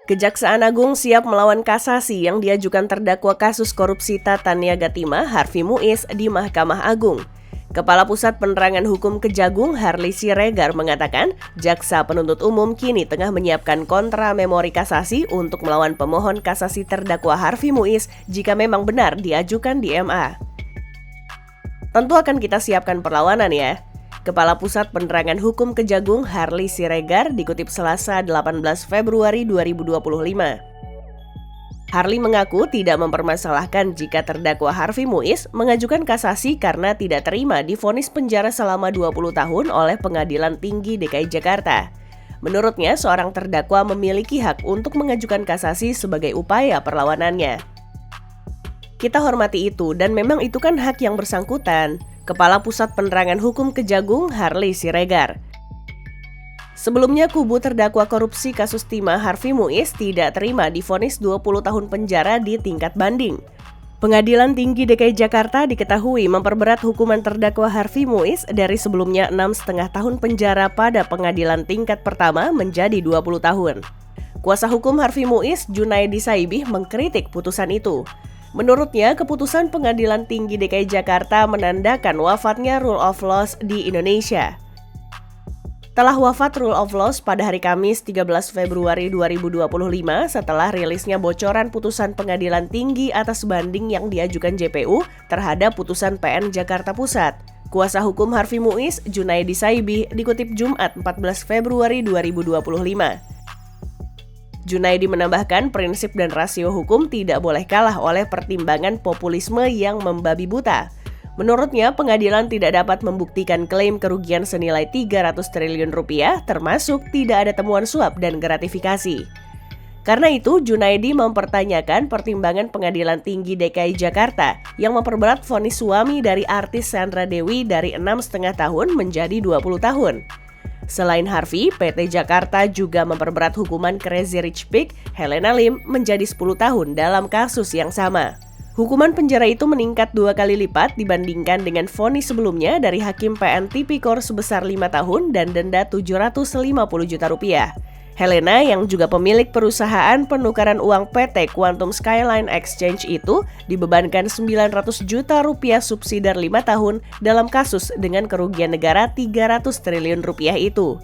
Kejaksaan Agung siap melawan kasasi yang diajukan terdakwa kasus korupsi Tata Niaga Timah Harvey Muiz di Mahkamah Agung. Kepala Pusat Penerangan Hukum Kejagung Harley Siregar mengatakan, jaksa penuntut umum kini tengah menyiapkan kontra memori kasasi untuk melawan pemohon kasasi terdakwa Harvey Muiz jika memang benar diajukan di MA. Tentu akan kita siapkan perlawanan ya. Kepala Pusat Penerangan Hukum Kejagung Harley Siregar dikutip Selasa 18 Februari 2025. Harley mengaku tidak mempermasalahkan jika terdakwa Harvey Muiz mengajukan kasasi karena tidak terima divonis penjara selama 20 tahun oleh Pengadilan Tinggi DKI Jakarta. Menurutnya, seorang terdakwa memiliki hak untuk mengajukan kasasi sebagai upaya perlawanannya. Kita hormati itu dan memang itu kan hak yang bersangkutan. Kepala Pusat Penerangan Hukum Kejagung Harley Siregar. Sebelumnya kubu terdakwa korupsi kasus timah Harvey Muiz tidak terima divonis 20 tahun penjara di tingkat banding. Pengadilan Tinggi DKI Jakarta diketahui memperberat hukuman terdakwa Harvey Muiz dari sebelumnya 6,5 tahun penjara pada pengadilan tingkat pertama menjadi 20 tahun. Kuasa hukum Harvey Muiz, Junaedi Saibih, mengkritik putusan itu. Menurutnya, keputusan Pengadilan Tinggi DKI Jakarta menandakan wafatnya rule of law di Indonesia. Telah wafat rule of law pada hari Kamis 13 Februari 2025 setelah rilisnya bocoran putusan Pengadilan Tinggi atas banding yang diajukan JPU terhadap putusan PN Jakarta Pusat. Kuasa hukum Harvey Muiz, Junaedi Saibih, dikutip Jumat 14 Februari 2025. Junaedi menambahkan prinsip dan rasio hukum tidak boleh kalah oleh pertimbangan populisme yang membabi buta. Menurutnya, pengadilan tidak dapat membuktikan klaim kerugian senilai 300 triliun rupiah termasuk tidak ada temuan suap dan gratifikasi. Karena itu, Junaedi mempertanyakan pertimbangan Pengadilan Tinggi DKI Jakarta yang memperberat vonis suami dari artis Sandra Dewi dari 6,5 tahun menjadi 20 tahun. Selain Harvey, PT Jakarta juga memperberat hukuman Crazy Rich Pig, Helena Lim, menjadi 10 tahun dalam kasus yang sama. Hukuman penjara itu meningkat 2 kali lipat dibandingkan dengan vonis sebelumnya dari Hakim PN Tipikor sebesar 5 tahun dan denda 750 juta rupiah. Helena yang juga pemilik perusahaan penukaran uang PT Quantum Skyline Exchange itu dibebankan 900 juta rupiah subsidi 5 tahun dalam kasus dengan kerugian negara 300 triliun rupiah itu.